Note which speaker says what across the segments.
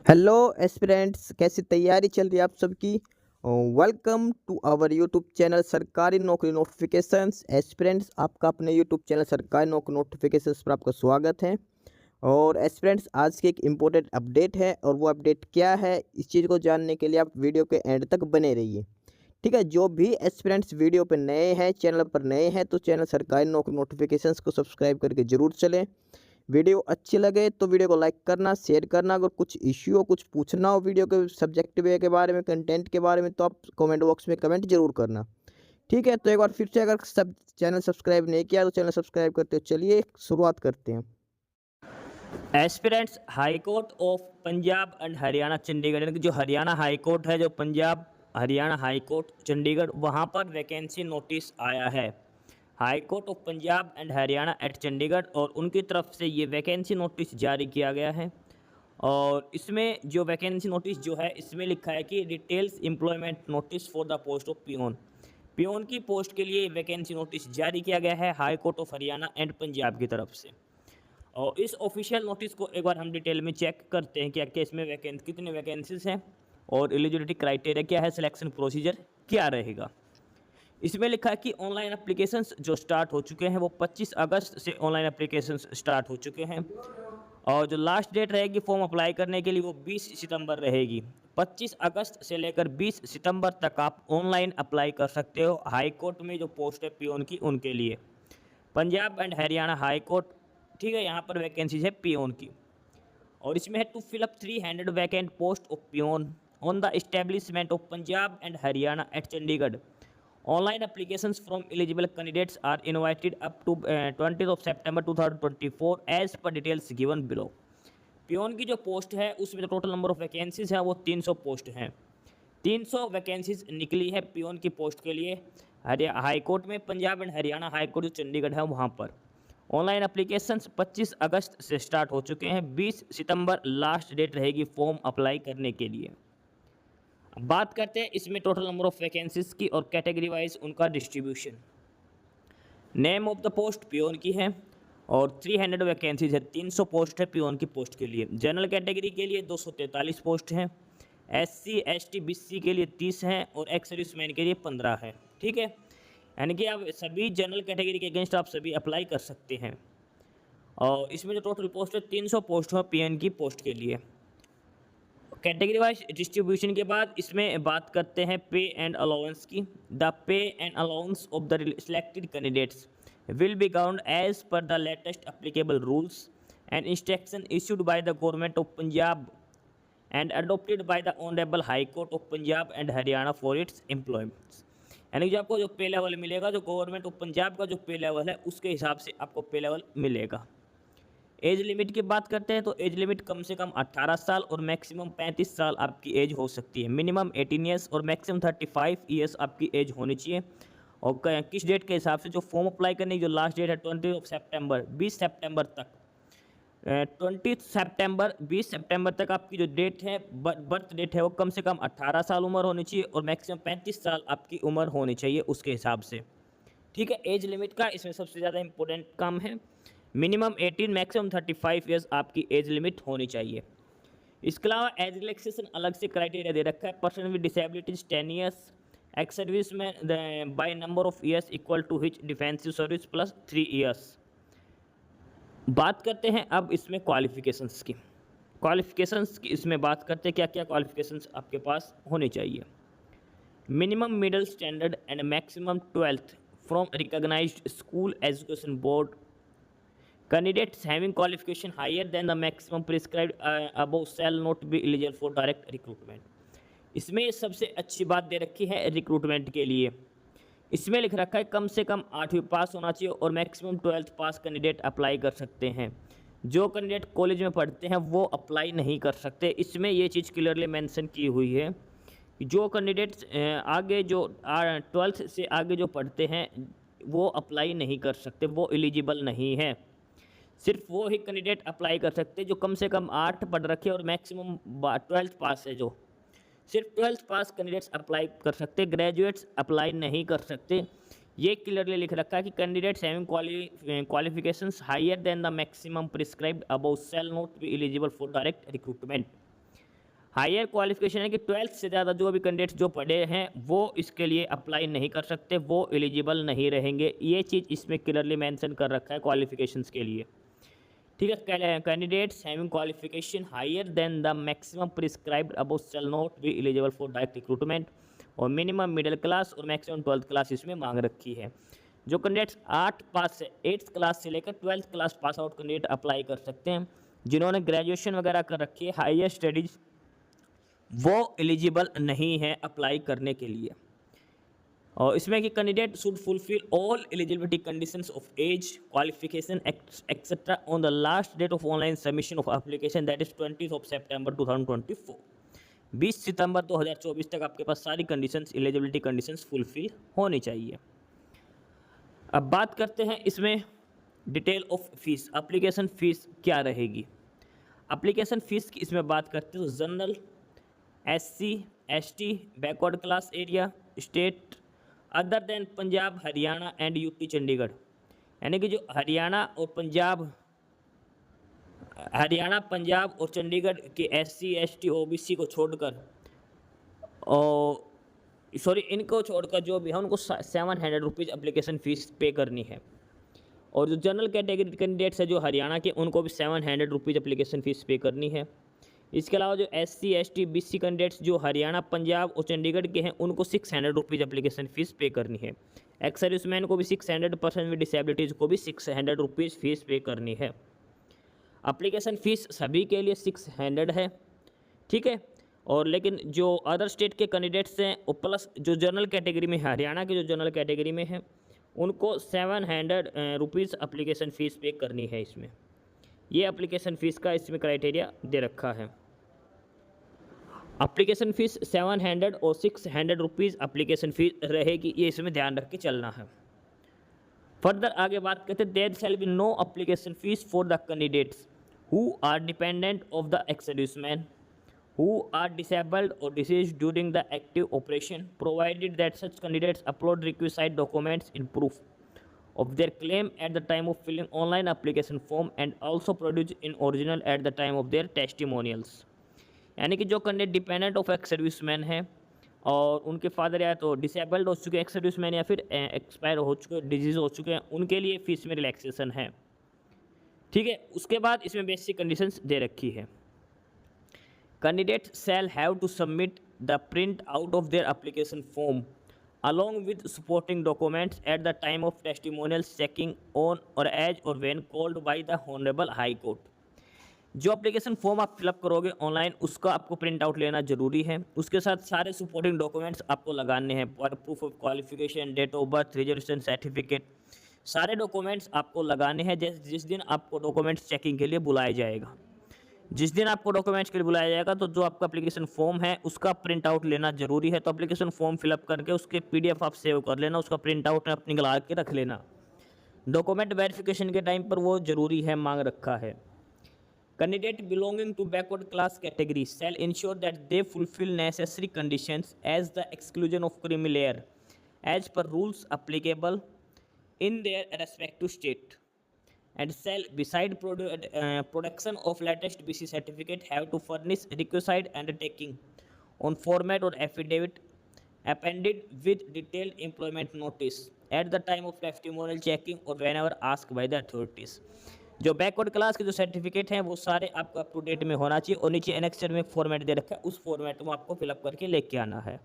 Speaker 1: Hello aspirants, कैसी तैयारी चल रही है आप सबकी। Welcome to our YouTube channel Sarkari Naukri notifications. Aspirants, आपका अपने YouTube channel Sarkari Naukri notifications पर आपका स्वागत है। और एस्पिरेंट्स, आज की एक इम्पोर्टेंट अपडेट है, और वो अपडेट क्या है इस चीज़ को जानने के लिए आप वीडियो के एंड तक बने रहिए। ठीक है, जो भी एस्पिरेंट्स वीडियो पर नए हैं, चैनल पर नए हैं, तो चैनल सरकारी नौकरी नोटिफिकेशंस को सब्सक्राइब करके ज़रूर चलें। वीडियो अच्छी लगे तो वीडियो को लाइक करना, शेयर करना। अगर कुछ इश्यू हो, कुछ पूछना हो वीडियो के सब्जेक्ट वे के बारे में, कंटेंट के बारे में, तो आप कमेंट बॉक्स में कमेंट जरूर करना। ठीक है, तो एक बार फिर से, अगर सब चैनल सब्सक्राइब नहीं किया तो चैनल सब्सक्राइब करते हो। चलिए शुरुआत करते हैं।
Speaker 2: Aspirants high court of Punjab and Haryana Chandigarh, यानी कि जो हरियाणा हाई कोर्ट है, जो पंजाब हरियाणा हाई कोर्ट चंडीगढ़, वहाँ पर वैकेंसी नोटिस आया है। High court of Punjab and Haryana at Chandigarh, और उनकी तरफ से ये वैकेंसी नोटिस जारी किया गया है। और इसमें जो वैकेंसी नोटिस जो है, इसमें लिखा है कि details employment notice for the post of peon. Peon की पोस्ट के लिए वैकेंसी नोटिस जारी किया गया है high court of Haryana and Punjab की तरफ से। और इस ऑफिशियल नोटिस को एक बार हम डिटेल में चेक करते हैं कि क्या इसमें कितने वैकेंसीज हैं और एलिजिबिलिटी क्राइटेरिया क्या है, सिलेक्शन प्रोसीजर क्या रहेगा। इसमें लिखा है कि ऑनलाइन एप्लीकेशंस जो स्टार्ट हो चुके हैं वो 25 अगस्त से ऑनलाइन एप्लीकेशंस स्टार्ट हो चुके हैं। और जो लास्ट डेट रहेगी फॉर्म अप्लाई करने के लिए वो 20 सितंबर रहेगी। 25 अगस्त से लेकर 20 सितंबर तक आप ऑनलाइन अप्लाई कर सकते हो हाई कोर्ट में जो पोस्ट है पियोन की, उनके लिए। Punjab and Haryana high court, ठीक है, यहाँ पर वैकेंसीज है पियोन की। और इसमें है to fill up 300 vacant post of peon on the establishment of Punjab and Haryana at Chandigarh. Online applications from eligible candidates are invited up to 20 of September 2024 as per details given below. Peon की जो post है उसमें जो total number of vacancies है वो 300 post हैं। 300 vacancies निकली है पियोन की पोस्ट के लिए हाई कोर्ट में। Punjab and Haryana high court जो चंडीगढ़ है वहाँ पर ऑनलाइन एप्लीकेशंस 25 अगस्त से स्टार्ट हो चुके हैं। 20 सितंबर लास्ट डेट रहेगी फॉर्म अप्लाई करने के लिए। अब बात करते हैं इसमें टोटल नंबर ऑफ वैकेंसीज की और कैटेगरी वाइज उनका distribution. Name of the post peon की है और 300 वैकेंसीज है। 300 पोस्ट है पियोन की पोस्ट के लिए। जनरल कैटेगरी के लिए 243 पोस्ट हैं। SC ST BC के लिए 30 हैं और एक्स सर्विसमैन के लिए 15 है। ठीक है, यानी कि आप सभी जनरल कैटेगरी के अगेंस्ट आप सभी अप्लाई कर सकते हैं। और इसमें जो टोटल पोस्ट है 300 पोस्ट है PN की पोस्ट के लिए। कैटेगरी वाइज डिस्ट्रीब्यूशन के बाद इसमें बात करते हैं पे एंड अलाउंस की। The pay and allowance of the selected candidates will be governed as per the latest applicable rules and instruction issued by the government of Punjab and adopted by the Honorable High Court of Punjab and Haryana for its employments। यानी कि आपको जो पे level मिलेगा, जो government of Punjab का जो पे लेवल है उसके हिसाब से आपको पे लेवल मिलेगा। एज लिमिट की बात करते हैं तो एज लिमिट कम से कम 18 साल और मैक्सिमम 35 साल आपकी एज हो सकती है। मिनिमम 18 ईयर्स और मैक्सिमम 35 ईयर्स आपकी एज होनी चाहिए। और किस डेट के हिसाब से, जो फॉर्म अप्लाई करने की जो लास्ट डेट है 20 ऑफ सेप्टेम्बर, 20 सितंबर तक, 20 सितंबर 20 सितंबर तक आपकी जो डेट है, बर्थ डेट है, वो कम से कम 18 साल उम्र होनी चाहिए और मैक्सिमम 35 साल आपकी उम्र होनी चाहिए उसके हिसाब से। ठीक है, एज लिमिट का इसमें सबसे ज़्यादा इंपॉर्टेंट काम है। मिनिमम 18, मैक्सिमम 35 ईयर्स आपकी एज लिमिट होनी चाहिए। इसके अलावा एज रिलैक्सेशन अलग से क्राइटेरिया दे रखा है। Person with disabilities 10 years, ex service men by number of years equal to his defensive service plus 3 years. बात करते हैं अब इसमें क्वालिफिकेशंस की। क्वालिफिकेशंस की इसमें बात करते हैं क्या क्या क्वालिफिकेशंस आपके पास होनी चाहिए। Minimum middle standard and maximum 12th from recognised school education board. Candidates having qualification higher than the maximum prescribed above shall not be eligible for direct recruitment। इसमें सबसे अच्छी बात दे रखी है रिक्रूटमेंट के लिए। इसमें लिख रखा है कम से कम 8वीं पास होना चाहिए और मैक्सिमम 12th पास कैंडिडेट अप्लाई कर सकते हैं। जो कैंडिडेट कॉलेज में पढ़ते हैं वो अप्लाई नहीं कर सकते। इसमें ये चीज़ क्लियरली मेंशन की हुई है कि जो कैंडिडेट्स आगे जो 12th से आगे जो पढ़ते हैं वो अप्लाई नहीं कर सकते, वो एलिजिबल नहीं है। सिर्फ वो ही कैंडिडेट अप्लाई कर सकते हैं जो कम से कम 8 पढ़ रखे और मैक्सिमम 12th पास है। जो सिर्फ 12th पास कैंडिडेट्स अप्लाई कर सकते, ग्रेजुएट्स अप्लाई नहीं कर सकते। ये क्लियरली लिख रखा है कि candidates having qualifications higher than the maximum prescribed above shall not be eligible for direct recruitment. Higher qualification है कि 12th से ज़्यादा जो भी कैंडिडेट्स जो पढ़े हैं वो इसके लिए अप्लाई नहीं कर सकते, वो एलिजिबल नहीं रहेंगे। ये चीज़ इसमें क्लियरली मेंशन कर रखा है क्वालिफिकेशंस के लिए। ठीक है, candidates having qualification higher than the maximum prescribed above shall not be eligible for direct recruitment, और मिनिमम मिडिल क्लास और मैक्सिमम 12th क्लास इसमें मांग रखी है। जो कैंडिडेट्स 8th क्लास से लेकर 12th class pass out candidate apply कर सकते हैं। जिन्होंने ग्रेजुएशन वगैरह कर रखी है, हायर स्टडीज़, वो एलिजिबल नहीं है अप्लाई करने के लिए। और इसमें कि candidate should fulfil all eligibility conditions of age, qualification etcetera on the last date of online submission of application, that is 20 सितंबर 2024। 20 सितंबर 2024 तक आपके पास सारी कंडीशंस, एलिजिबिलिटी कंडीशंस फुलफिल होनी चाहिए। अब बात करते हैं इसमें detail of fees, application fees क्या रहेगी। एप्लीकेशन फ़ीस की इसमें बात करते हैं तो general, SC, ST, backward class area, state other than Punjab, Haryana and UP Chandigarh, यानी कि जो हरियाणा, पंजाब और चंडीगढ़ के SC, ST, OBC को छोड़कर, और इनको छोड़कर जो भी है उनको 700 रुपीज़ एप्लीकेशन फ़ीस पे करनी है। और जो जनरल कैटेगरी कैंडिडेट्स है जो हरियाणा के, उनको भी 700 रुपीज़ एप्लीकेशन फ़ीस पे करनी है। इसके अलावा जो SC, ST, BC कैंडिडेट्स जो हरियाणा, पंजाब और चंडीगढ़ के हैं, उनको 600 रुपीज़ एप्लीकेशन फ़ीस पे करनी है। एक्स सर्विसमैन को भी 600, पर्सन विद डिसेबिलिटीज़ को भी 600 रुपीज़ फ़ीस पे करनी है। एप्लीकेशन फ़ीस सभी के लिए 600 है, ठीक है। और लेकिन जो अदर स्टेट के कैंडिडेट्स हैं और प्लस जो जनरल कैटेगरी में, हरियाणा के जो जनरल कैटेगरी में हैं, उनको 700 रुपीज़ एप्लीकेशन फ़ीस पे करनी है। इसमें ये एप्लीकेशन फ़ीस का इसमें क्राइटेरिया दे रखा है। एप्लीकेशन फ़ीस 700 और 600 रुपीज़ एप्लीकेशन फ़ीस रहेगी, ये इसमें ध्यान रख के चलना है। फर्दर आगे बात करते हैं, there shall be no application fees for the candidates who are dependent of the ex serviceman who are disabled or deceased during the active operation, provided that such candidates upload requisite documents in proof of their claim at the time of filling online application form and also produce in original at the time of their testimonials। यानी कि जो candidate dependent of ex serviceman है और उनके father या तो disabled हो चुके एक्स सर्विसमैन या फिर एक्सपायर हो चुके, डिजीज़ हो चुके हैं, उनके लिए फीस में रिलैक्सेशन है, ठीक है। उसके बाद इसमें बेसिक कंडीशंस दे रखी है। Candidates shall have to submit the print out of their application form along with supporting documents at the time of testimonials checking on or as or when called by the Honorable High Court। जो application form आप fill up करोगे online, उसका आपको print out लेना जरूरी है। उसके साथ सारे सपोर्टिंग डॉक्यूमेंट्स आपको लगाने हैं, proof of qualification, date of birth, reservation certificate, सारे डॉक्यूमेंट्स आपको लगाने हैं। जिस दिन आपको डॉक्यूमेंट्स चेकिंग के लिए बुलाया जाएगा, जिस दिन आपको डॉक्यूमेंट्स के लिए बुलाया जाएगा, तो जो आपका एप्लीकेशन फॉर्म है उसका प्रिंट आउट लेना जरूरी है। तो एप्लीकेशन फॉर्म फिलअप करके उसके PDF आप सेव कर लेना, उसका प्रिंट आउट अपनी गला के रख लेना। डॉक्यूमेंट वेरिफिकेशन के टाइम पर वो जरूरी है, मांग रखा है। Candidate belonging to backward class category shall ensure that they fulfil necessary conditions as the exclusion of creamy layer as per rules applicable in their respective state and shall beside production of latest BC certificate have to furnish requisite undertaking on format or affidavit appended with detailed employment notice at the time of testimonial checking or whenever asked by the authorities। जो backward class के जो certificate हैं वो सारे आपको up to date में होना चाहिए, और नीचे एनेक्चर में एक फॉर्मेट दे रखा है, उस फॉर्मेट को आपको फिलअप करके लेके आना है,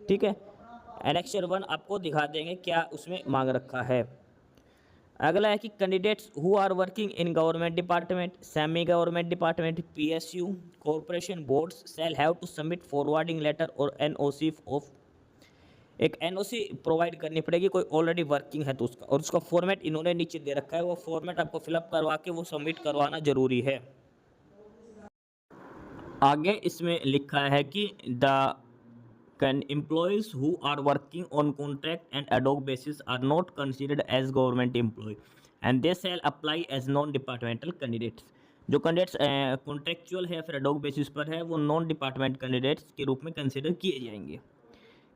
Speaker 2: ठीक है। एनेक्चर 1 आपको दिखा देंगे क्या उसमें मांग रखा है। अगला है कि candidates who are working in government department, semi government department, PSU, corporation boards shall have to submit forwarding letter और NOC ऑफ, एक NOC प्रोवाइड करनी पड़ेगी, कोई ऑलरेडी वर्किंग है तो उसका, और उसका फॉर्मेट इन्होंने नीचे दे रखा है, वो फॉर्मेट आपको फिलअप करवा के वो सबमिट करवाना जरूरी है। आगे इसमें लिखा है कि the employees who are working on contract and ad hoc basis are not considered as government employee and they shall apply as non-departmental candidates। जो कैंडिडेट्स कॉन्ट्रेक्चुअल है फिर ad hoc बेसिस पर है, वो नॉन डिपार्टमेंट कैंडिडेट्स के रूप में consider किए जाएंगे।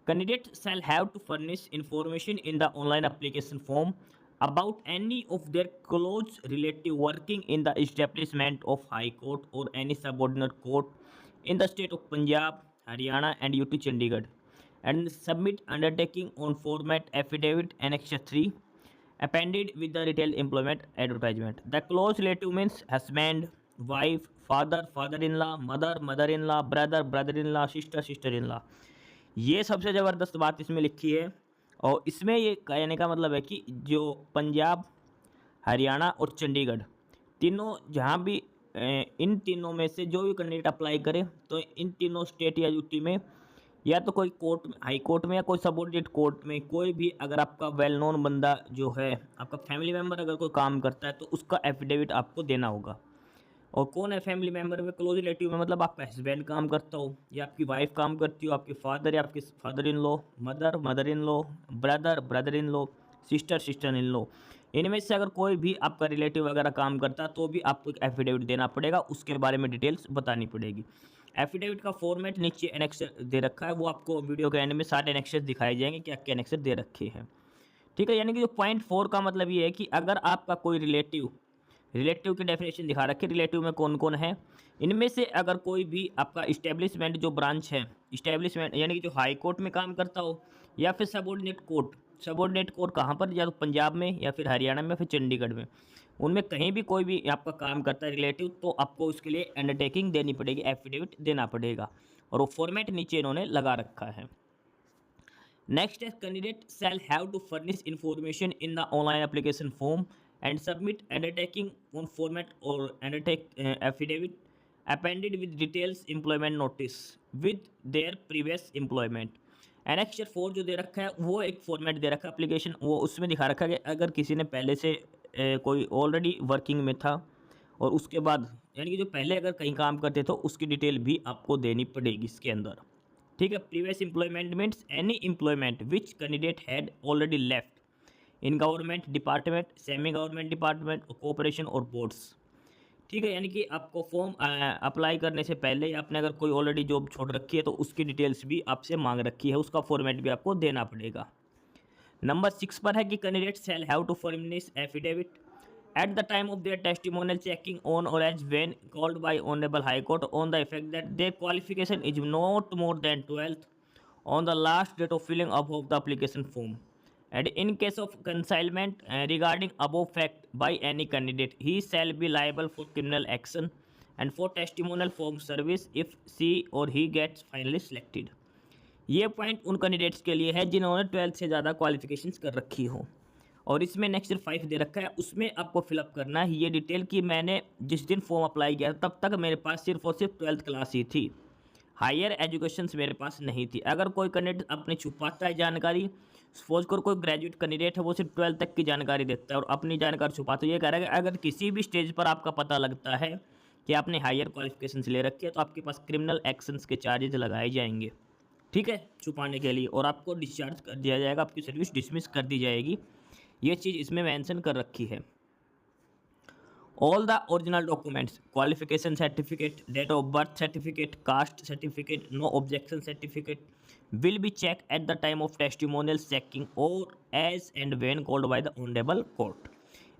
Speaker 2: Candidate shall have to furnish information in the online application form about any of their close relative working in the establishment of high court or any subordinate court in the state of Punjab, Haryana, and UT Chandigarh, and submit undertaking on format affidavit Annex 3, appended with the retail employment advertisement. The close relative means husband, wife, father, father-in-law, mother, mother-in-law, brother, brother-in-law, sister, sister-in-law. ये सबसे ज़बरदस्त बात इसमें लिखी है। और इसमें ये कहने का मतलब है कि जो पंजाब, हरियाणा और चंडीगढ़ तीनों जहाँ भी इन तीनों में से जो भी कैंडिडेट अप्लाई करे तो इन तीनों स्टेट या यूटी में या तो कोई कोर्ट हाई कोर्ट में या कोई सबऑर्डिनेट कोर्ट में कोई भी अगर आपका वेल नोन बंदा जो है आपका फैमिली मेम्बर अगर कोई काम करता है तो उसका एफिडेविट आपको देना होगा। और कौन है फैमिली मेम्बर में? क्लोज रिलेटिव में मतलब आपका हस्बैंड काम करता हो या आपकी वाइफ काम करती हो, आपके फादर या आपके father in law, mother, mother in law, brother, brother in law, sister, sister in law, इनमें से अगर कोई भी आपका रिलेटिव वगैरह काम करता है तो भी आपको एक एफिडेविट देना पड़ेगा, उसके बारे में डिटेल्स बतानी पड़ेगी। एफिडेविट का फॉर्मेट नीचे एनेक्सर दे रखा है, वो आपको वीडियो के एंड में सारे एनेक्सर दिखाए जाएंगे क्या क्या एनेक्सर दे रखे हैं। ठीक है, यानी कि जो पॉइंट 4 का मतलब ये है कि अगर आपका कोई रिलेटिव की डेफिनेशन दिखा रखी है, रिलेटिव में कौन कौन है, इनमें से अगर कोई भी आपका इस्टेब्लिशमेंट जो ब्रांच है, इस्टेब्लिशमेंट यानी कि जो हाई कोर्ट में काम करता हो या फिर सबऑर्डिनेट कोर्ट कहाँ पर, या तो पंजाब में या फिर हरियाणा में या फिर चंडीगढ़ में, उनमें कहीं भी कोई भी आपका काम करता है रिलेटिव, तो आपको उसके लिए अंडरटेकिंग देनी पड़ेगी, एफिडेविट देना पड़ेगा। और वो फॉर्मेट नीचे इन्होंने लगा रखा है। Next is candidate shall have to furnish information in the online application form and submit undertaking on format or undertake affidavit appended with details employment notice with their previous employment। Annexure 4 जो दे रखा है वो एक format दे रखा है application, वो उसमें दिखा रखा है कि अगर किसी ने पहले से कोई ऑलरेडी वर्किंग में था और उसके बाद यानी कि जो पहले अगर कहीं काम करते तो उसकी डिटेल भी आपको देनी पड़ेगी इसके अंदर। ठीक है, previous employment means any employment which candidate had already left in government department, semi government department, cooperation और बोर्ड्स। ठीक है, यानी कि आपको फॉर्म अप्लाई करने से पहले आपने अगर कोई ऑलरेडी जॉब छोड़ रखी है तो उसकी डिटेल्स भी आपसे मांग रखी है, उसका फॉर्मेट भी आपको देना पड़ेगा। नंबर 6 पर है कि candidate shall have to furnish affidavit at the time of their testimonial checking on or as when called by Honorable High Court on the effect that their qualification is not more than 12th on the last date of filling up of the application form, and in case of concealment regarding above fact by any candidate, he shall be liable for criminal action and for testimonial form service if she or he gets finally selected। ये point उन candidates के लिए है जिन्होंने 12th से ज़्यादा qualifications कर रखी हो। और इसमें नेक्स्ट 5 दे रखा है, उसमें आपको फिलअप करना है ये डिटेल कि मैंने जिस दिन फॉर्म अप्लाई किया तब तक मेरे पास सिर्फ और सिर्फ 12th क्लास ही थी, हायर एजुकेशन मेरे पास नहीं थी। अगर कोई कैंडिडेट अपने छुपाता है जानकारी, सपोज कर कोई ग्रेजुएट कैंडिडेट है वो सिर्फ 12th तक की जानकारी देता है और अपनी जानकारी छुपाता है, ये कह रहा है कि अगर किसी भी स्टेज पर आपका पता लगता है कि आपने हायर क्वालिफिकेशन ले रखी है तो आपके पास क्रिमिनल एक्शंस के चार्जेज लगाए जाएंगे। ठीक है, छुपाने के लिए, और आपको डिस्चार्ज कर दिया जाएगा, आपकी सर्विस डिसमिस कर दी जाएगी। ये चीज़ इसमें मेंशन कर रखी है। All the original documents, qualification certificate, date of birth certificate, caste certificate, no objection certificate will be check at the time of testimonial checking और as and when called by the honourable court.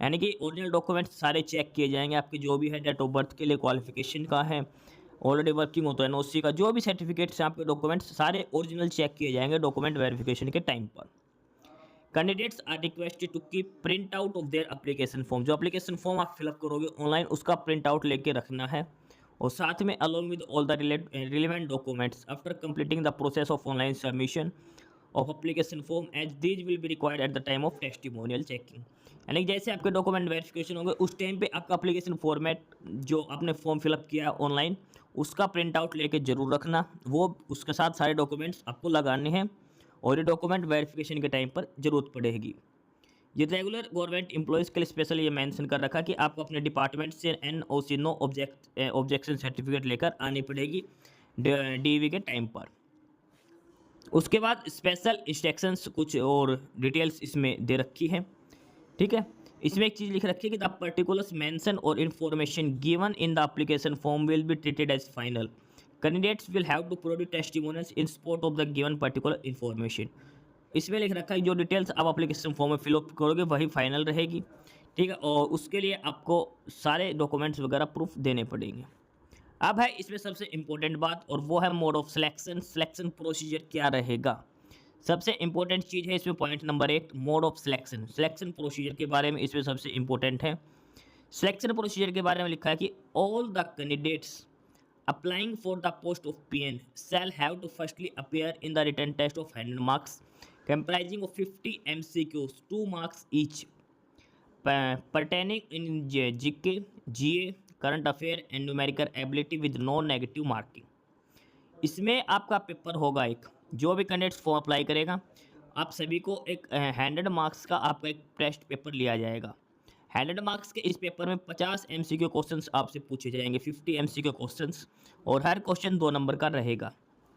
Speaker 2: यानी कि original documents सारे check किए जाएंगे, आपके जो भी है डेट ऑफ बर्थ के लिए, क्वालिफिकेशन का है, ऑलरेडी वर्किंग हो तो एनओसी का, जो भी सर्टिफिकेट्स हैं आपके डॉक्यूमेंट्स सारे ओरिजिनल चेक किए जाएंगे डॉक्यूमेंट वेरिफिकेशन के टाइम पर। Candidates are requested to keep print out of their application form, जो एप्लीकेशन फॉर्म आप फिलअप करोगे ऑनलाइन उसका प्रिंट आउट लेके रखना है, और साथ में along with all the relevant documents after completing the process of online submission of application form as these will be required at the time of testimonial checking. यानी जैसे आपके डॉक्यूमेंट वेरिफिकेशन होंगे उस टाइम पे आपका एप्लीकेशन फॉर्मेट जो आपने form fill up किया है ऑनलाइन उसका प्रिंट आउट लेके जरूर रखना, वो उसके साथ सारे डॉक्यूमेंट्स आपको लगाने हैं और ये डॉक्यूमेंट वेरिफिकेशन के टाइम पर ज़रूरत पड़ेगी। ये रेगुलर गवर्नमेंट एम्प्लॉयज़ के लिए स्पेशल ये मेंशन कर रखा कि आपको अपने डिपार्टमेंट से एनओसी नो ऑब्जेक्शन सर्टिफिकेट लेकर आनी पड़ेगी डीवी के टाइम पर। उसके बाद स्पेशल इंस्ट्रक्शंस कुछ और डिटेल्स इसमें दे रखी है। ठीक है, इसमें एक चीज़ लिख रखी है कि द पर्टिकुलर्स मेंशन और information given in the application form will be treated as final. Candidates will have to produce testimonials in support of the given particular information. इसमें लिख रखा है जो डिटेल्स आप एप्लीकेशन फॉर्म में फिलअप करोगे वही फाइनल रहेगी। ठीक है, और उसके लिए आपको सारे डॉक्यूमेंट्स वगैरह प्रूफ देने पड़ेंगे। अब है इसमें सबसे इम्पोर्टेंट बात, और वो है mode of selection. Selection procedure क्या रहेगा, सबसे इम्पोर्टेंट चीज़ है इसमें point number 1, mode of selection. Selection procedure के बारे में इसमें सबसे इम्पोर्टेंट है। सिलेक्शन प्रोसीजर के बारे में लिखा है कि all the candidates applying for the post of PN shall have to firstly appear in the written test of 100 marks comprising of 50 MCQs, 2 marks each, pertaining in GK, GA, current affair and numerical ability with no negative marking। इसमें आपका paper होगा एक, जो भी candidates form apply करेगा आप सभी को एक 100 मार्क्स का आपका एक टेस्ट पेपर लिया जाएगा। 100 मार्क्स के इस पेपर में 50 MCQ क्वेश्चंस आपसे पूछे जाएंगे, 50 MCQ क्वेश्चंस, और हर क्वेश्चन 2 नंबर का रहेगा।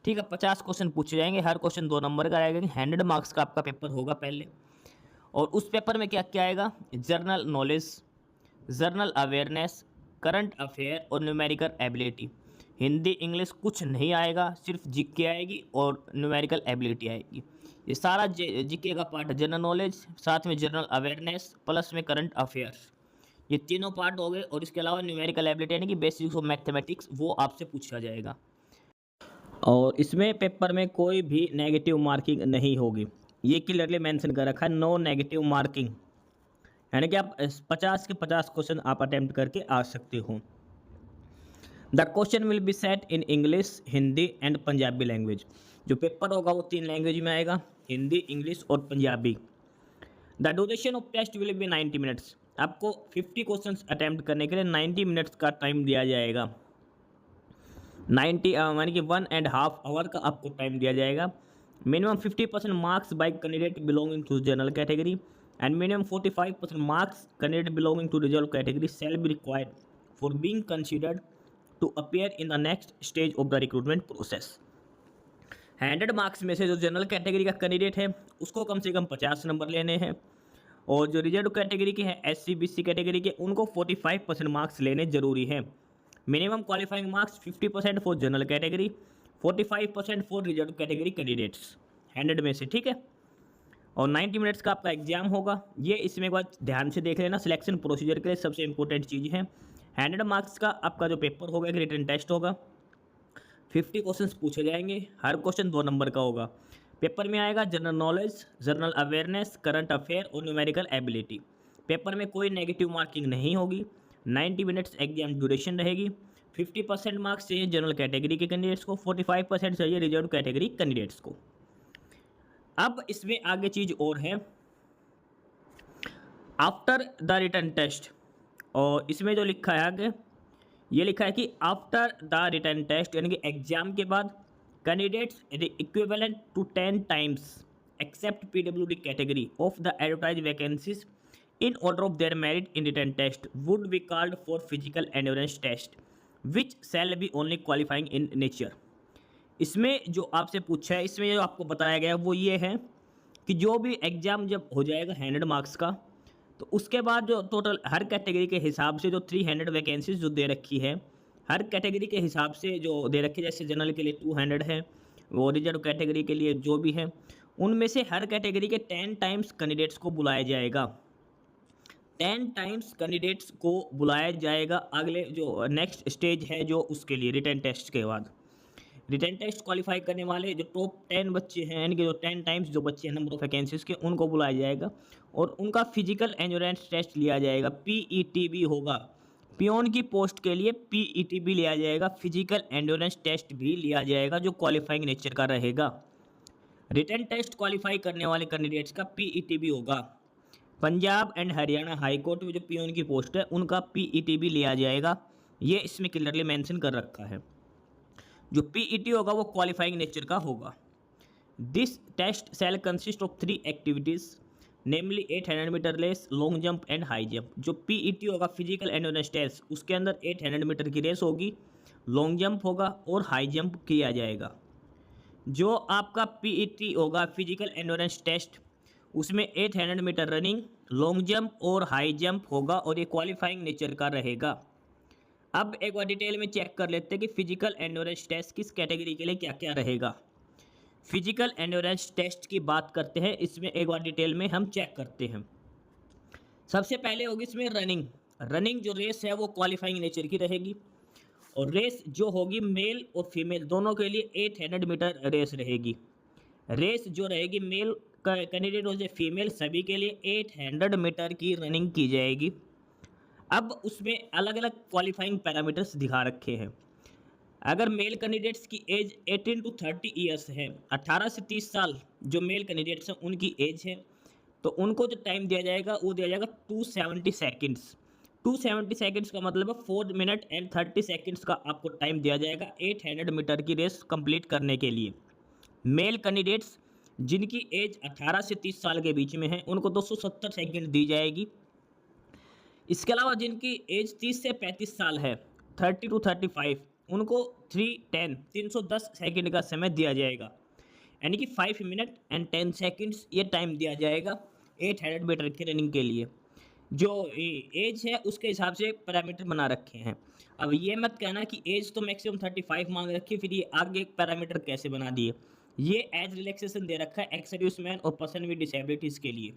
Speaker 2: ठीक है, 50 क्वेश्चन पूछे जाएंगे, हर क्वेश्चन 2 नंबर का रहेगा। 100 मार्क्स का आपका पेपर होगा पहले, और उस पेपर में क्या क्या आएगा, general knowledge, general awareness, current affair और न्यूमेरिकल एबिलिटी। हिंदी इंग्लिश कुछ नहीं आएगा, सिर्फ जीके आएगी और न्यूमेरिकल एबिलिटी आएगी। ये सारा जीके का पार्ट है, जनरल नॉलेज, साथ में जनरल अवेयरनेस, प्लस में करंट अफेयर्स, ये तीनों पार्ट हो गए। और इसके अलावा न्यूमेरिकल एबिलिटी यानी कि बेसिक्स ऑफ मैथमेटिक्स, वो आपसे पूछा जाएगा। और इसमें पेपर में कोई भी नेगेटिव मार्किंग नहीं होगी, ये क्लियरली मेंशन कर रखा है, नो नेगेटिव मार्किंग, यानी कि आप 50 के 50 क्वेश्चन आप अटेम्प्ट करके आ सकते हो। The question will be set in English, Hindi and Punjabi language. जो पेपर होगा वो 3 लैंग्वेज में आएगा, हिंदी, इंग्लिश और Punjabi. The duration of test will be 90 minutes. आपको 50 क्वेश्चंस अटैम्प्ट करने के लिए 90 मिनट्स का टाइम दिया जाएगा। 90 यानी कि 1.5 आवर का आपको टाइम दिया जाएगा। Minimum 50% marks by candidate belonging to general category and minimum 45% marks candidate belonging to reserve category shall be required for being considered to appear in the next stage of the recruitment process. 100 marks में से जो general category का candidate है उसको कम से कम 50 number लेने हैं, और जो रिजर्व कैटेगरी के हैं, SC BC कैटेगरी के, उनको 45% मार्क्स लेने जरूरी हैं। Minimum qualifying marks 50% for general category, 45% for reserve category candidates 100 में से, ठीक है। और 90 मिनट्स का आपका एग्जाम होगा। ये इसमें एक बार ध्यान से देख लेना, सिलेक्शन प्रोसीजर के लिए सबसे इंपॉर्टेंट चीज़ है। 100 मार्क्स का आपका जो पेपर होगा एक रिटन टेस्ट होगा, 50 क्वेश्चंस पूछे जाएंगे, हर क्वेश्चन 2 नंबर का होगा। पेपर में आएगा general knowledge, general awareness, current affair और न्यूमेरिकल एबिलिटी। पेपर में कोई नेगेटिव मार्किंग नहीं होगी। 90 मिनट्स एग्जाम ड्यूरेशन रहेगी। 50% मार्क्स चाहिए जनरल कैटेगरी के कैंडिडेट्स को, 45% चाहिए रिजर्व कैटेगरी कैंडिडेट्स को। अब इसमें आगे चीज़ और है, आफ्टर द रिटन टेस्ट, और इसमें जो लिखा है आगे, ये लिखा है कि आफ्टर द रिटन टेस्ट यानी कि एग्जाम के बाद candidates equivalent to 10 times except PWD category of the advertise vacancies in order of their merit in written test would be called for physical endurance test which shall be only qualifying in nature. इसमें जो आपसे पूछा है, इसमें जो आपको बताया गया वो ये है कि जो भी एग्ज़ाम जब हो जाएगा 100 मार्क्स का, तो उसके बाद जो टोटल हर कैटेगरी के हिसाब से जो 300 वैकेंसीज जो दे रखी है, हर कैटेगरी के हिसाब से जो दे रखी है, जैसे जनरल के लिए 200 है, वो रिजर्व कैटेगरी के लिए जो भी है, उनमें से हर कैटेगरी के 10 टाइम्स कैंडिडेट्स को बुलाया जाएगा। 10 टाइम्स कैंडिडेट्स को बुलाया जाएगा अगले जो नेक्स्ट स्टेज है जो उसके लिए रिटन टेस्ट के बाद। रिटन टेस्ट क्वालिफाई करने वाले जो टॉप 10 बच्चे हैं, यानी कि जो 10 टाइम्स जो बच्चे हैं नंबर ऑफ वैकेंसीज के, उनको बुलाया जाएगा और उनका फिजिकल एंड्योरेंस टेस्ट लिया जाएगा। PET भी होगा, पियोन की पोस्ट के लिए PET भी लिया जाएगा, फिजिकल एंड्योरेंस टेस्ट भी लिया जाएगा जो क्वालिफाइंग नेचर का रहेगा। रिटन टेस्ट क्वालिफाई करने वाले कैंडिडेट्स का PET भी होगा। Punjab and Haryana high court में जो पियोन की पोस्ट है उनका PET भी लिया जाएगा, ये इसमें क्लियरली मेंशन कर रखा है। जो PET होगा वो क्वालिफाइंग नेचर का होगा। This test shall consist of 3 activities namely 800 metre race, long jump and high jump. जो PET होगा फिजिकल एंड्योरेंस टेस्ट, उसके अंदर 800 मीटर की रेस होगी, लॉन्ग जंप होगा और हाई जंप किया जाएगा। जो आपका PET होगा फिजिकल एंड्योरेंस टेस्ट, उसमें 800 मीटर रनिंग, लॉन्ग जंप और हाई जंप होगा और ये क्वालिफाइंग नेचर का रहेगा। अब एक बार डिटेल में चेक कर लेते हैं कि फिजिकल एंड्योरेंस टेस्ट किस कैटेगरी के लिए क्या क्या रहेगा। फिजिकल एंड्योरेंस टेस्ट की बात करते हैं, इसमें एक बार डिटेल में हम चेक करते हैं। सबसे पहले होगी इसमें रनिंग। रनिंग जो रेस है वो क्वालिफाइंग नेचर की रहेगी। और रेस जो होगी मेल और फीमेल दोनों के लिए 800 मीटर रेस रहेगी। रेस जो रहेगी मेल कैंडिडेट और फीमेल सभी के लिए 800 मीटर की रनिंग की जाएगी। अब उसमें अलग अलग क्वालिफाइंग पैरामीटर्स दिखा रखे हैं। अगर मेल कैंडिडेट्स की एज 18 टू 30 ईयर्स है, 18 से 30 साल जो मेल कैंडिडेट्स हैं उनकी एज है, तो उनको जो टाइम दिया जाएगा वो दिया जाएगा 270 सेकेंड्स। 270 सेकेंड्स का मतलब है 4 मिनट एंड 30 सेकेंड्स का आपको टाइम दिया जाएगा 800 मीटर की रेस कंप्लीट करने के लिए। मेल कैंडिडेट्स जिनकी एज 18 से 30 साल के बीच में है उनको 270 सेकेंड दी जाएगी। इसके अलावा जिनकी एज 30 से 35 साल है, 30 टू 35, उनको 310 सेकेंड का समय दिया जाएगा, यानी कि 5 मिनट एंड 10 सेकेंड्स ये टाइम दिया जाएगा 800 मीटर की रनिंग के लिए। जो एज है उसके हिसाब से पैरामीटर बना रखे हैं। अब ये मत कहना कि एज तो मैक्सिमम 35 मांग रखी है, फिर ये आगे एक पैरामीटर कैसे बना दिए। ये एज रिलैक्सेशन दे रखा है एक्स सर्विसमैन और पर्सन विद डिसेबिलिटीज़ के लिए।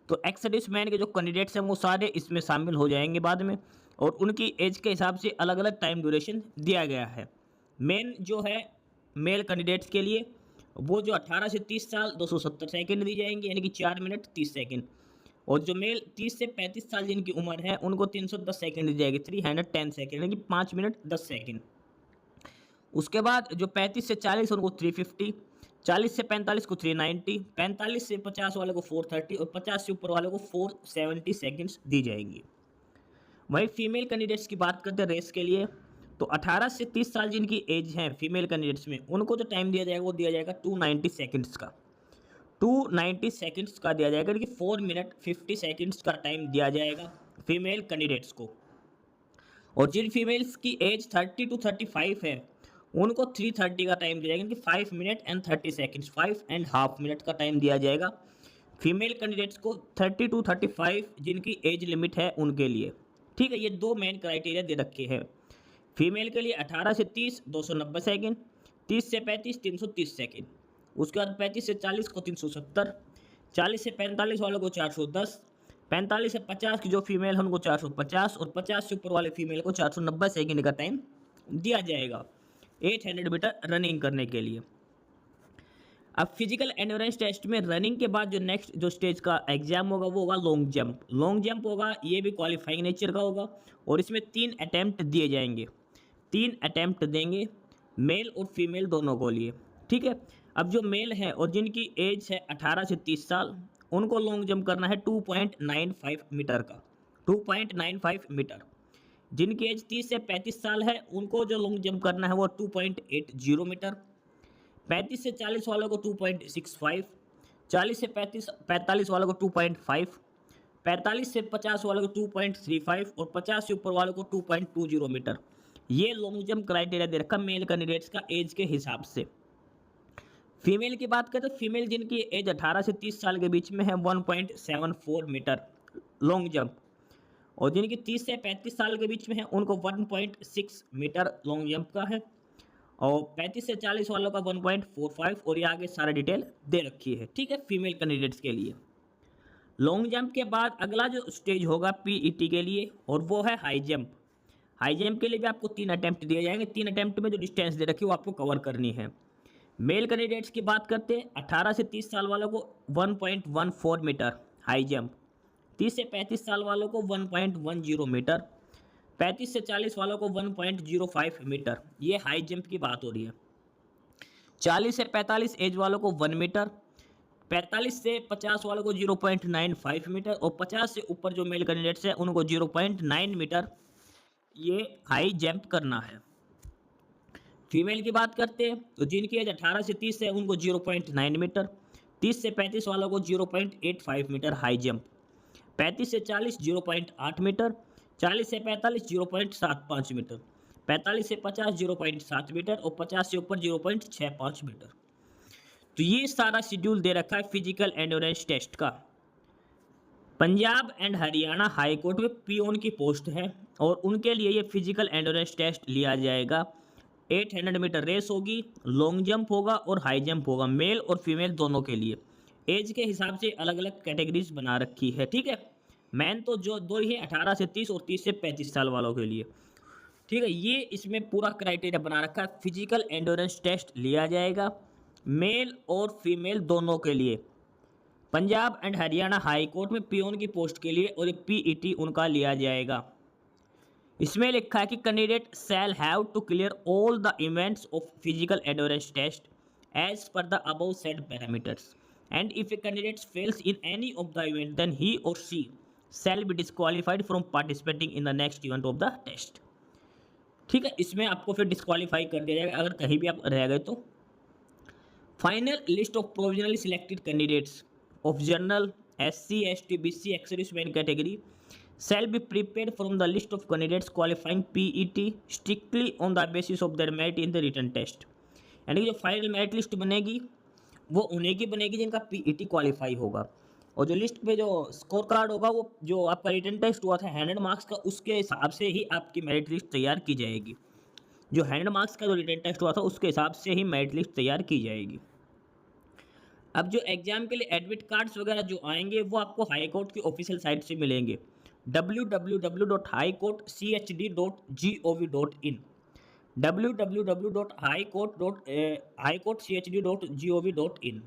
Speaker 2: तो एक्स सर्विसमैन के जो कैंडिडेट्स हैं वो सारे इसमें शामिल हो जाएंगे बाद में, और उनकी एज के हिसाब से अलग अलग टाइम ड्यूरेशन दिया गया है। मेन जो है मेल कैंडिडेट्स के लिए वो जो 18 से 30 साल 270 सेकेंड दी जाएंगे, यानी कि 4 मिनट 30 सेकेंड। और जो मेल 30 से 35 साल जिनकी उम्र है उनको 310 सेकेंड दी जाएगी, 310 सेकेंड, यानी कि 5 मिनट 10 सेकेंड। उसके बाद जो 35 से 40 उनको 350, 40 से 45 को 390, 45 से 50 वाले को 430 और 50 से ऊपर वाले को 470 सेकेंड्स दी जाएंगी। वहीं फीमेल कैंडिडेट्स की बात करते हैं रेस के लिए, तो 18 से 30 साल जिनकी एज है फीमेल कैंडिडेट्स में उनको जो टाइम दिया जाएगा वो दिया जाएगा 290 सेकेंड्स का। 290 सेकेंड्स का दिया जाएगा, कि 4 मिनट 50 सेकेंड्स का टाइम दिया जाएगा फीमेल कैंडिडेट्स को। और जिन फीमेल्स की एज 30 टू 35 है उनको 330 का टाइम दिया जाएगा, कि 5 मिनट एंड 30 सेकेंड्स, 5.5 मिनट का टाइम दिया जाएगा फीमेल कैंडिडेट्स को 30 टू 35 जिनकी एज लिमिट है उनके लिए। ठीक है, ये दो मेन क्राइटेरिया दे रखे हैं। फीमेल के लिए 18 से 30 290 सेकेंड, 30 से 35 330 सेकेंड, उसके बाद 35 से 40 को 370, 40 से 45 वालों को 410, 45 से 50 की जो फीमेल है उनको 450 और 50 से ऊपर वाले फीमेल को 490 सेकेंड का टाइम दिया जाएगा 800 मीटर रनिंग करने के लिए। अब फिजिकल एंड्योरेंस टेस्ट में रनिंग के बाद जो नेक्स्ट जो स्टेज का एग्जाम होगा वो होगा लॉन्ग जंप। लॉन्ग जंप होगा, ये भी क्वालिफाइंग नेचर का होगा और इसमें 3 अटैम्प्ट दिए जाएंगे, 3 अटैम्प्ट देंगे मेल और फीमेल दोनों को लिए। ठीक है, अब जो मेल है और जिनकी एज है 18 से 30 साल उनको लॉन्ग जंप करना है 2.95 मीटर का, 2.95 मीटर। जिनकी एज 30 से 35 साल है उनको जो लॉन्ग जंप करना है वो 2.80 मीटर। 35 से 40 वालों को 2.65, 40 से 45 वालों को 2.5, 45 से 50 वालों को 2.35 और 50 से ऊपर वालों को 2.20 मीटर। ये लॉन्ग जंप क्राइटेरिया दे रखा मेल कैंडिडेट्स का एज के हिसाब से। फीमेल की बात करें तो फीमेल जिनकी एज 18 से 30 साल के बीच में है 1.74 मीटर लॉन्ग जंप, और जिनकी 30 से 35 साल के बीच में है उनको 1.6 मीटर लॉन्ग जंप का है, और 35 से 40 वालों का 1.45, और ये आगे सारा डिटेल दे रखी है। ठीक है, फीमेल कैंडिडेट्स के लिए। लॉन्ग जंप के बाद अगला जो स्टेज होगा पीईटी के लिए, और वो है हाई जंप। हाई जंप के लिए भी आपको 3 अटैम्प्ट दिए जाएंगे, 3 अटैम्प्ट में जो डिस्टेंस दे रखी है वो आपको कवर करनी है। मेल कैंडिडेट्स की बात करते हैं, 18 से 30 साल वालों को 1.14 मीटर हाई जंप, 30 से 35 साल वालों को 1.10 मीटर, 35 से 40 वालों को 1.05 मीटर। ये हाई जंप की बात हो रही है। 40 से 45 एज वालों को 1 मीटर, 45 से 50 वालों को 0.95 मीटर, और 50 से ऊपर जो मेल कैंडिडेट्स हैं उनको 0.9 मीटर ये हाई जंप करना है। फीमेल की बात करते हैं तो जिनकी एज 18 से 30 है उनको 0.9 मीटर, 30 से 35 वालों को 0.85 मीटर हाई जंप, 35 से 40 0.8 मीटर, 40 से 45 0.75 मीटर, 45 से 50 0.7 मीटर और 50 से ऊपर 0.65 मीटर। तो ये सारा शेड्यूल दे रखा है फिजिकल एंड्योरेंस टेस्ट का। Punjab and Haryana high court में पियोन की पोस्ट है और उनके लिए ये फिजिकल एंड्योरेंस टेस्ट लिया जाएगा। 800 मीटर रेस होगी, लॉन्ग जंप होगा और हाई जंप होगा, मेल और फीमेल दोनों के लिए। एज के हिसाब से अलग अलग कैटेगरीज बना रखी है। ठीक है, मैन तो जो दो ही है 18 से 30 और 30 से 35 साल वालों के लिए। ठीक है, ये इसमें पूरा क्राइटेरिया बना रखा है। फिजिकल एंड्योरेंस टेस्ट लिया जाएगा मेल और फीमेल दोनों के लिए। Punjab and Haryana high court में पियोन की पोस्ट के लिए और पीईटी उनका लिया जाएगा। इसमें लिखा है कि candidate shall have to clear all the events of physical endurance test as per the above said parameters and if a candidate fails in any of the event then he और she shall be disqualified from participating in the next event of the test. ठीक है, इसमें आपको फिर disqualify कर दिया जाएगा अगर कहीं भी आप रह गए तो। Final list of provisionally selected candidates of general SC ST BC ex-serviceman category shall be prepared from the list of candidates qualifying PET strictly on the basis of their merit in the written test। यानी कि जो final merit list बनेगी वो उन्हीं की बनेगी जिनका PET qualify होगा, और जो लिस्ट पे जो स्कोर कार्ड होगा वो जो आपका रिटन टेस्ट हुआ था 100 मार्क्स का उसके हिसाब से ही आपकी मेरिट लिस्ट तैयार की जाएगी। जो 100 मार्क्स का जो रिटन टेस्ट हुआ था उसके हिसाब से ही मेरिट लिस्ट तैयार की जाएगी। अब जो एग्जाम के लिए एडमिट कार्ड्स वगैरह जो आएंगे वो आपको हाई कोर्ट की ऑफिशियल साइट से मिलेंगे www.highcourtchd.gov.in www.highcourtchd.gov.in।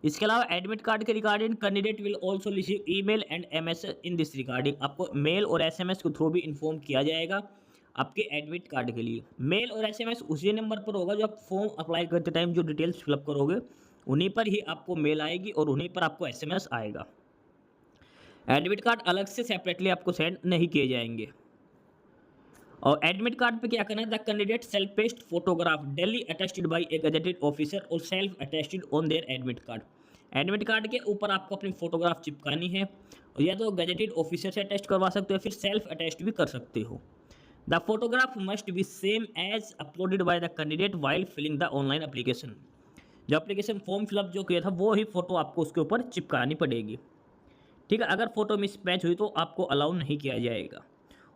Speaker 2: इसके अलावा एडमिट कार्ड के regarding candidate will also receive email and MS in this regarding. आपको मेल और एसएमएस के थ्रू भी इन्फॉर्म किया जाएगा आपके एडमिट कार्ड के लिए। मेल और एसएमएस उसी नंबर पर होगा जो आप फॉर्म अप्लाई करते टाइम जो डिटेल्स फिलअप करोगे उन्हीं पर ही आपको मेल आएगी और उन्हीं पर आपको एसएमएस आएगा। एडमिट कार्ड अलग से सेपरेटली आपको सेंड नहीं किए जाएंगे। और एडमिट कार्ड पे क्या करना है, the candidate self paste photograph duly attested by a gazetted officer और self attested on their admit card. Admit card के ऊपर आपको अपनी फोटोग्राफ चिपकानी है और या तो गजेटेड ऑफिसर से अटेस्ट करवा सकते हो फिर सेल्फ अटेस्ट भी कर सकते हो। The photograph must be same as uploaded by the candidate while filling the online application. जो एप्लीकेशन फॉर्म फिलअप जो किया था वो ही फोटो आपको उसके ऊपर चिपकानी पड़ेगी। ठीक है, अगर फोटो मिसमैच हुई तो आपको अलाउ नहीं किया जाएगा।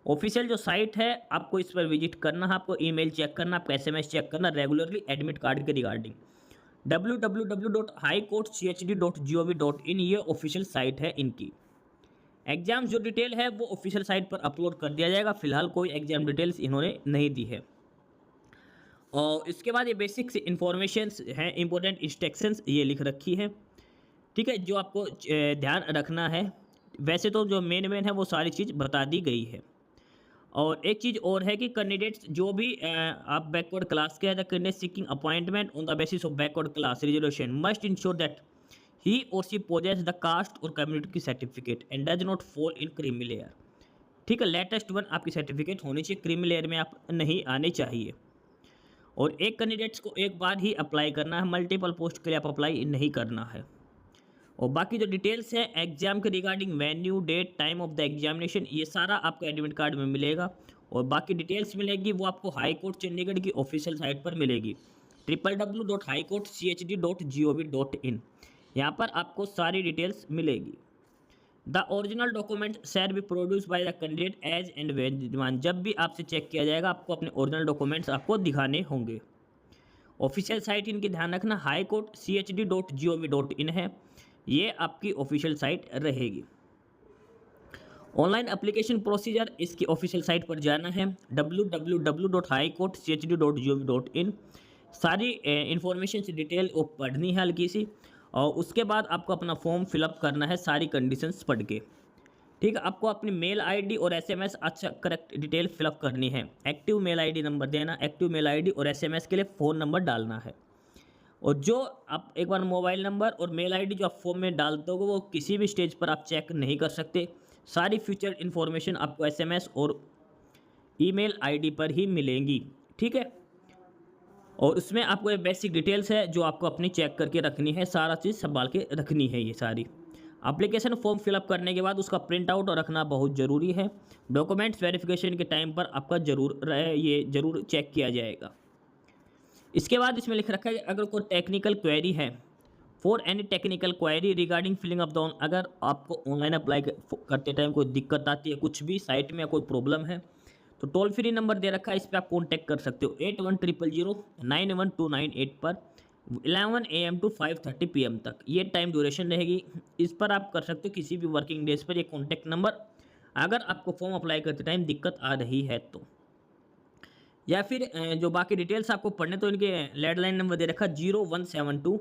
Speaker 2: ऑफिशियल जो साइट है आपको इस पर विजिट करना है, आपको ईमेल चेक करना, आपका एसएमएस चेक करना रेगुलरली एडमिट कार्ड के रिगार्डिंग। www.highcourtchd.gov.in ये ऑफिशियल साइट है इनकी। एग्जाम जो डिटेल है वो ऑफिशियल साइट पर अपलोड कर दिया जाएगा। फिलहाल कोई एग्जाम डिटेल्स इन्होंने नहीं दी है। और इसके बाद ये बेसिक्स इन्फॉर्मेशन हैं, इंपॉर्टेंट इंस्ट्रक्शंस ये लिख रखी है। ठीक है, जो आपको ध्यान रखना है। वैसे तो जो मेन है वो सारी चीज़ बता दी गई है। और एक चीज़ और है कि कैंडिडेट्स जो भी आप बैकवर्ड क्लास के हैं the candidate seeking appointment on the basis of backward class reservation must ensure that he और शी पोजेस द कास्ट और कम्युनिटी की certificate and does not fall in creamy layer. ठीक है, लेटेस्ट वन आपकी certificate होनी चाहिए, creamy layer में आप नहीं आने चाहिए। और एक कैंडिडेट्स को एक बार ही अप्लाई करना है, मल्टीपल पोस्ट के लिए आप अप्लाई नहीं करना है। और बाकी जो डिटेल्स है एग्जाम के regarding venue date time of the examination ये सारा आपको एडमिट कार्ड में मिलेगा। और बाकी डिटेल्स मिलेगी वो आपको हाई कोर्ट चंडीगढ़ की ऑफिशियल साइट पर मिलेगी www.highcourtchd.gov.in। यहाँ पर आपको सारी डिटेल्स मिलेगी। The original document shall be produce by the candidate as and when demand. जब भी आपसे चेक किया जाएगा आपको अपने ओरिजिनल डॉक्यूमेंट्स आपको दिखाने होंगे। ऑफिशियल साइट इनकी ध्यान रखना highcourtchd.gov.in है, ये आपकी ऑफिशियल साइट रहेगी। ऑनलाइन एप्लीकेशन प्रोसीजर इसकी ऑफिशियल साइट पर जाना है www.highcourtchd.gov.in। सारी इंफॉर्मेशन से डिटेल वो पढ़नी है हल्की सी, और उसके बाद आपको अपना फॉर्म फिलअप करना है सारी कंडीशंस पढ़ के। ठीक है, आपको अपनी मेल आईडी और एसएमएस अच्छा करेक्ट डिटेल फिलअप करनी है। एक्टिव मेल आईडी नंबर देना, एक्टिव मेल आईडी और एसएमएस के लिए फ़ोन नंबर डालना है। और जो आप एक बार मोबाइल नंबर और मेल आईडी जो आप फॉर्म में डालते हो वो किसी भी स्टेज पर आप चेक नहीं कर सकते। सारी फ्यूचर इन्फॉर्मेशन आपको एसएमएस और ईमेल आईडी पर ही मिलेंगी। ठीक है, और उसमें आपको ये बेसिक डिटेल्स है जो आपको अपनी चेक करके रखनी है, सारा चीज़ संभाल के रखनी है। ये सारी एप्लीकेशन फॉर्म फिलअप करने के बाद उसका प्रिंट आउट रखना बहुत ज़रूरी है। डॉक्यूमेंट्स वेरिफिकेशन के टाइम पर आपका ये ज़रूर चेक किया जाएगा। इसके बाद इसमें लिख रखा है कि अगर कोई टेक्निकल क्वेरी है, for any technical query regarding filling up the, अगर आपको ऑनलाइन अप्लाई करते टाइम कोई दिक्कत आती है, कुछ भी साइट में कोई प्रॉब्लम है, तो टोल फ्री नंबर दे रखा है, इस पर आप कॉन्टैक्ट कर सकते हो 8100091298 पर 11 AM to 5:30 PM तक ये टाइम ड्यूरेशन रहेगी। इस पर आप कर सकते हो किसी भी वर्किंग डेज पर ये कॉन्टैक्ट नंबर, अगर आपको फॉर्म अप्लाई करते टाइम दिक्कत आ रही है तो। या फिर जो बाकी डिटेल्स आपको पढ़ने तो इनके लैंडलाइन नंबर दे रखा 0172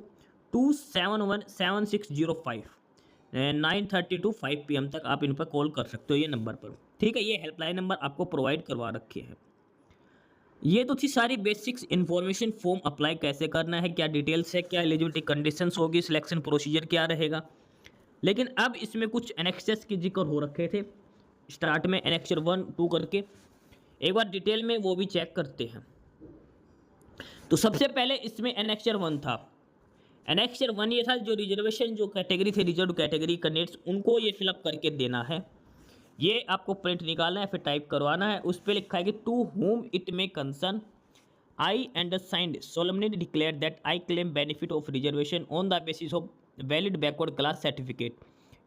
Speaker 2: 9:30 to 5 PM तक आप इन पर कॉल कर सकते हो ये नंबर पर। ठीक है, ये हेल्पलाइन नंबर आपको प्रोवाइड करवा रखे हैं। ये तो थी सारी बेसिक्स इन्फॉर्मेशन, फॉर्म अप्लाई कैसे करना है, क्या डिटेल्स है, क्या एलिजिबिलिटी कंडीशंस होगी, सिलेक्शन प्रोसीजर क्या रहेगा। लेकिन अब इसमें कुछ एनेक्सेस की जिक्र हो रखे थे स्टार्ट में, एनेक्चर 1, 2 करके। एक बार डिटेल में वो भी चेक करते हैं। तो सबसे पहले इसमें एनेक्चर 1 था। एनेक्चर 1 ये था जो रिजर्वेशन जो कैटेगरी थे, रिजर्व कैटेगरी कैंडिडेट्स, उनको ये फिलअप करके देना है। ये आपको प्रिंट निकालना है, फिर टाइप करवाना है। उस पर लिखा है कि to whom it may concern, I undersigned solemnly declare that I claim benefit of reservation on the basis of valid backward class certificate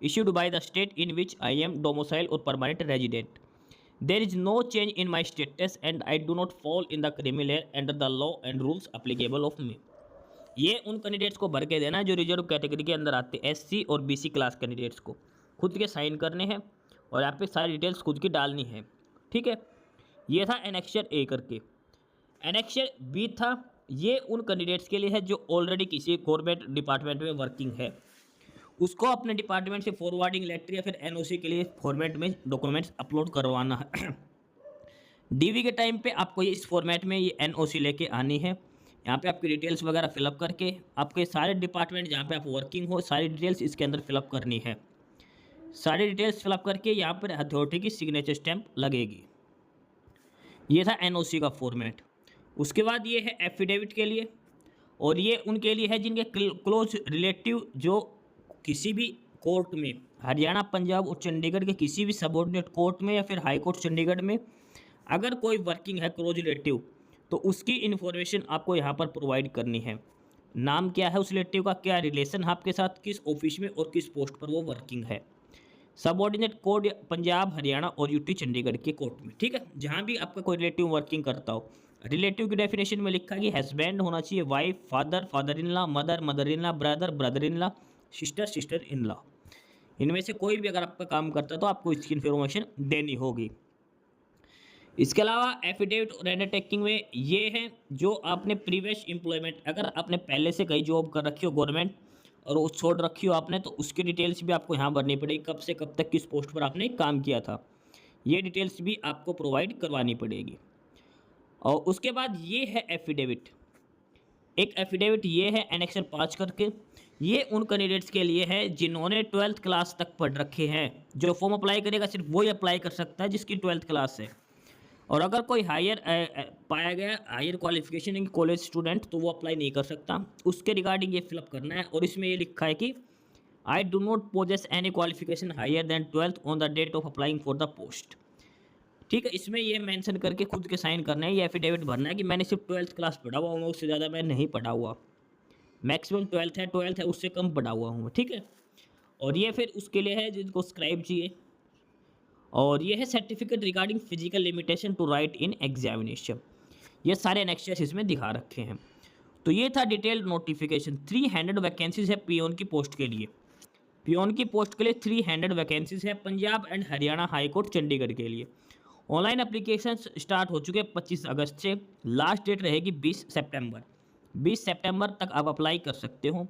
Speaker 2: issued by the state in which I am domiciled or permanent resident. There is no change in my status and I do not fall in the criminal law under the law and rules applicable of me. ये उन candidates को भर के देना है जो reserve category के अंदर आते हैं, SC और BC क्लास कैंडिडेट्स को खुद के साइन करने हैं और यहाँ पे सारी डिटेल्स खुद की डालनी है। ठीक है, ये था एनेक्चर A करके। एनेक्चर B था, ये उन कैंडिडेट्स के लिए है जो ऑलरेडी किसी गवर्नमेंट डिपार्टमेंट में वर्किंग है, उसको अपने डिपार्टमेंट से फॉरवर्डिंग लेटर या फिर NOC के लिए फॉर्मेट में डॉक्यूमेंट्स अपलोड करवाना है। DV के टाइम पे आपको ये इस फॉर्मेट में ये NOC लेके आनी है। यहाँ पे आपकी डिटेल्स वगैरह फिलअप करके आपके सारे डिपार्टमेंट जहाँ पे आप वर्किंग हो सारी डिटेल्स इसके अंदर फिलअप करनी है। सारी डिटेल्स फिलअप करके यहाँ पर अथॉरिटी की सिग्नेचर स्टैंप लगेगी। ये था NOC का फॉर्मेट। उसके बाद ये है एफिडेविट के लिए, और ये उनके लिए है जिनके क्लोज रिलेटिव जो किसी भी कोर्ट में, हरियाणा, पंजाब और चंडीगढ़ के किसी भी सबऑर्डिनेट कोर्ट में या फिर हाई कोर्ट चंडीगढ़ में अगर कोई वर्किंग है क्लोज रिलेटिव, तो उसकी इन्फॉर्मेशन आपको यहाँ पर प्रोवाइड करनी है। नाम क्या है उस रिलेटिव का, क्या रिलेशन है आपके साथ, किस ऑफिस में और किस पोस्ट पर वो वर्किंग है। सबऑर्डिनेट कोर्ट पंजाब, हरियाणा और UT चंडीगढ़ के कोर्ट में। ठीक है, जहाँ भी आपका कोई रिलेटिव वर्किंग करता हो। रिलेटिव की डेफिनेशन में लिखा है कि हस्बैंड होना चाहिए, wife, father, father in law, mother, mother in law, brother, brother in law, sister, sister in law. इनमें से कोई भी अगर आपका काम करता है तो आपको इसकी इन्फॉर्मेशन देनी होगी। इसके अलावा एफिडेविट और अंडरटेकिंग में ये है जो आपने प्रीवियस एम्प्लॉयमेंट, अगर आपने पहले से कहीं जॉब कर रखी हो गवर्नमेंट और वो छोड़ रखी हो आपने, तो उसकी डिटेल्स भी आपको यहाँ भरनी पड़ेगी, कब से कब तक किस पोस्ट पर आपने काम किया था, ये डिटेल्स भी आपको प्रोवाइड करवानी पड़ेगी। और उसके बाद ये है एफिडेविट। एक एफिडेविट ये है एनेक्चर 5 करके, ये उन कैंडिडेट्स के लिए है जिन्होंने 12th क्लास तक पढ़ रखे हैं। जो फॉर्म अप्लाई करेगा सिर्फ वही अप्लाई कर सकता है जिसकी 12th क्लास है। और अगर कोई हायर पाया गया हायर क्वालिफिकेशन कॉलेज स्टूडेंट, तो वो अप्लाई नहीं कर सकता। उसके रिगार्डिंग ये फिलअप करना है, और इसमें ये लिखा है कि I do not possess any qualification higher than 12th on the date of applying for the post. ठीक है, इसमें ये मेंशन करके खुद के साइन करना है, ये एफिडेविट भरना है कि मैंने सिर्फ 12th क्लास पढ़ा हुआ हूँ, उससे ज़्यादा मैं नहीं पढ़ा हुआ, मैक्सिमम 12th है उससे कम पढ़ा हुआ हूँ। ठीक है, और ये फिर उसके लिए है जिनको स्क्राइब चाहिए, और ये है certificate regarding physical limitation to write in examination. ये सारे एनेक्सेस इसमें दिखा रखे हैं। तो ये था डिटेल्ड नोटिफिकेशन। 300 वैकेंसीज है पियोन की पोस्ट के लिए। पियोन की पोस्ट के लिए 300 वैकेंसीज है Punjab and Haryana high court Chandigarh के लिए। ऑनलाइन एप्लीकेशन स्टार्ट हो चुके हैं 25 अगस्त से, लास्ट डेट रहेगी 20 सितंबर। 20 सितंबर तक आप अप्लाई कर सकते हो।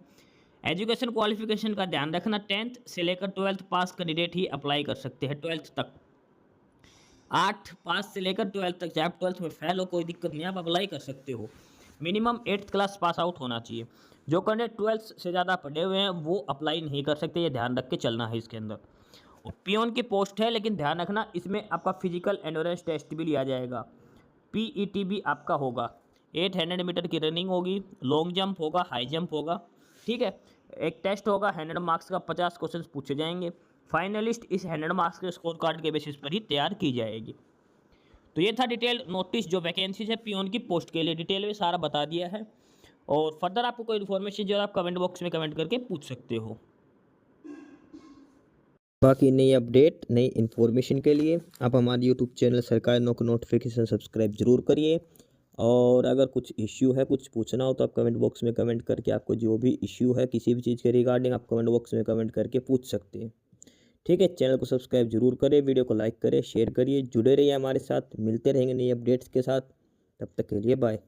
Speaker 2: एजुकेशन क्वालिफिकेशन का ध्यान रखना, 10th से लेकर 12th पास कैंडिडेट ही अप्लाई कर सकते हैं। 12th तक 8 पास से लेकर 12th तक, चाहे आप 12th में फेल हो कोई दिक्कत नहीं, आप अप्लाई कर सकते हो। Minimum 8th class pass out होना चाहिए। जो कैंडिडेट 12th से ज़्यादा पढ़े हुए हैं वो अप्लाई नहीं कर सकते, ये ध्यान रख के चलना है इसके अंदर। और पियोन की पोस्ट है, लेकिन ध्यान रखना इसमें आपका फिजिकल एंड्योरेंस टेस्ट भी लिया जाएगा। PET भी आपका होगा। 800 मीटर की रनिंग होगी, लॉन्ग जंप होगा, हाई जंप होगा। ठीक है, एक टेस्ट होगा 100 मार्क्स का, 50 क्वेश्चन पूछे जाएंगे। फाइनलिस्ट इस 100 मार्क्स के स्कोर कार्ड के बेसिस पर ही तैयार की जाएगी। तो ये था डिटेल नोटिस जो वैकेंसीज है पियोन की पोस्ट के लिए, डिटेल में सारा बता दिया है। और फर्दर आपको कोई इन्फॉर्मेशन जो आप कमेंट बॉक्स में कमेंट करके पूछ सकते हो।
Speaker 1: बाकी नई अपडेट, नई इन्फॉर्मेशन के लिए आप हमारे यूट्यूब चैनल सरकारी नौकरी नोटिफिकेशन सब्सक्राइब जरूर करिए। और अगर कुछ इश्यू है, कुछ पूछना हो, तो आप कमेंट बॉक्स में कमेंट करके आपको जो भी इश्यू है किसी भी चीज़ के रिगार्डिंग आप कमेंट बॉक्स में कमेंट करके पूछ सकते हैं। ठीक है, चैनल को सब्सक्राइब जरूर करें, वीडियो को लाइक करें, शेयर करिए, जुड़े रहिए हमारे साथ। मिलते रहेंगे नई अपडेट्स के साथ। तब तक के लिए बाय।